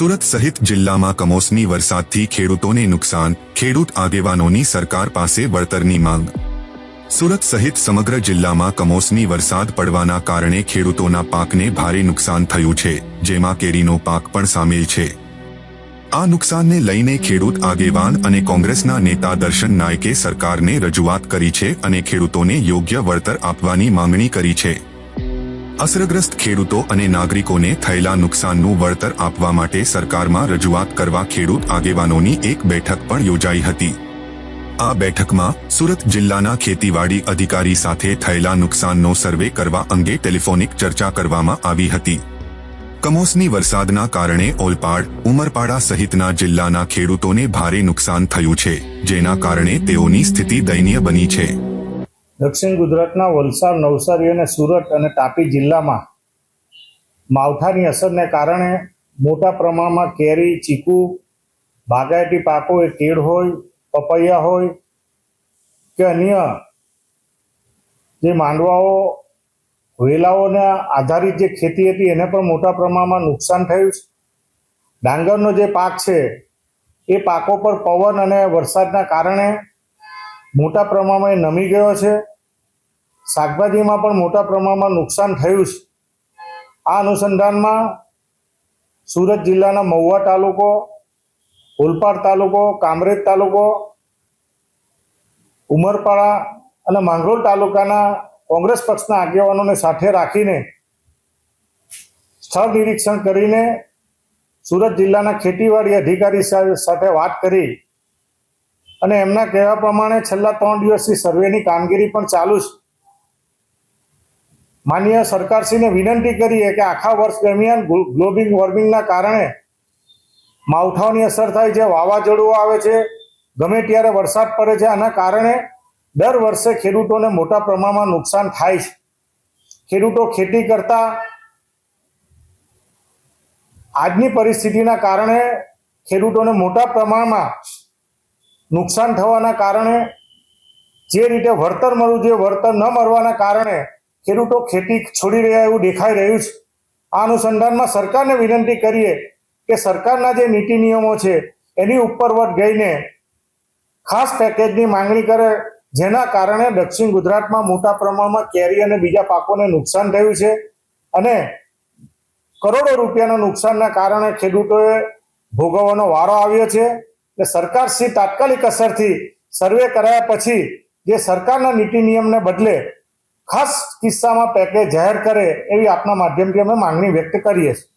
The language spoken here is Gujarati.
સુરત સહિત જિલ્લામાં કમોસમી વરસાદથી ખેડૂતોને નુકસાન, ખેડૂત આગેવાનોની સરકાર પાસે વળતરની માંગ। સુરત સહિત સમગ્ર જિલ્લામાં કમોસમી વરસાદ પડવાના કારણે ખેડૂતોના પાકને ભારે નુકસાન થયું છે, જેમાં કેરીનો પાક પણ સામેલ છે। આ નુકસાનને લઈને ખેડૂત આગેવાન અને કોંગ્રેસના નેતા દર્શન નાયકે સરકારને રજૂઆત કરી છે અને ખેડૂતોને યોગ્ય વળતર આપવાની માંગણી કરી છે। અસરગ્રસ્ત ખેડૂતો અને નાગરિકોને થયેલા નુકસાનનું વળતર આપવા માટે સરકારમાં રજૂઆત કરવા ખેડૂત આગેવાનોની એક બેઠક પણ યોજાઈ હતી। આ બેઠકમાં સુરત જિલ્લાના ખેતીવાડી અધિકારી સાથે થયેલા નુકસાનનો સર્વે કરવા અંગે ટેલિફોનિક ચર્ચા કરવામાં આવી હતી। કમોસમી વરસાદના કારણે ઓલપાડ, ઉમરપાડા સહિતના જિલ્લાના ખેડૂતોને ભારે નુકસાન થયું છે, જેના કારણે તેઓની સ્થિતિ દયનીય બની છે। દક્ષિણ ગુજરાતના વલસાડ, નવસારી અને સુરત અને તાપી જિલ્લામાં માવઠાની અસરને કારણે મોટા પ્રમાણમાં કેરી, ચીકુ, બાગાયતી પાકો એ કેળ હોય, પપૈયા હોય કે અન્ય જે માંડવાઓ, વેલાઓના આધારિત જે ખેતી હતી એને પણ મોટા પ્રમાણમાં નુકસાન થયું છે। ડાંગરનો જે પાક છે એ પાકો પર પવન અને વરસાદના કારણે મોટા પ્રમાણમાં એ નમી ગયો છે। શાકભાજીમાં પણ મોટા પ્રમાણમાં નુકસાન થયું છે। આ અનુસંધાનમાં સુરત જિલ્લાના મહુવા તાલુકો, ઓલપાડ તાલુકો, કામરેજ તાલુકો, ઉમરપાડા અને માંગરોળ તાલુકાના કોંગ્રેસ પક્ષના આગેવાનોને સાથે રાખીને સ્થળ નિરીક્ષણ કરીને સુરત જિલ્લાના ખેતીવાડી અધિકારી સાથે વાત કરી અને એમના કહેવા પ્રમાણે છેલ્લા 3 દિવસથી સર્વેની કામગીરી પણ ચાલુ છે। માનનીય સરકારશ્રીને વિનંતી કરીએ કે આખા વર્ષ દરમિયાન ગ્લોબલ વોર્મિંગના કારણે માવઠાની અસર થાય છે, વાવાઝોડું આવે છે, ગમે ત્યારે વરસાદ પડે છે। આના કારણે દર વર્ષે ખેડૂતોને મોટા પ્રમાણમાં નુકસાન થાય છે। ખેડૂતો ખેતી કરતા આજની પરિસ્થિતિના કારણે ખેડૂતોને મોટા પ્રમાણમાં નુકસાન થવાના કારણે જે રીતે વળતર મળવું જોઈએ વળતર ન મળવાના કારણે ખેડૂતો ખેતી છોડી રહ્યા એવું દેખાઈ રહ્યું છે। આ અનુસંધાનમાં સરકારને વિનંતી કરીએ કે સરકારના જે નીતિ નિયમો છે એની ઉપરવટ ગઈને ખાસ પેકેજની માંગણી કરે, જેના કારણે દક્ષિણ ગુજરાતમાં મોટા પ્રમાણમાં કેરી અને બીજા પાકોને નુકસાન થયું છે અને કરોડો રૂપિયાના નુકસાનના કારણે ખેડૂતોએ ભોગવવાનો વારો આવ્યો છે। એટલે સરકારશ્રી તાત્કાલિક અસરથી સર્વે કરાયા પછી જે સરકારના નીતિ નિયમને બદલે ખાસ કિસ્સામાં પેકેજ જાહેર કરે એવી આપના માધ્યમથી અમે માંગણી વ્યક્ત કરીએ છીએ।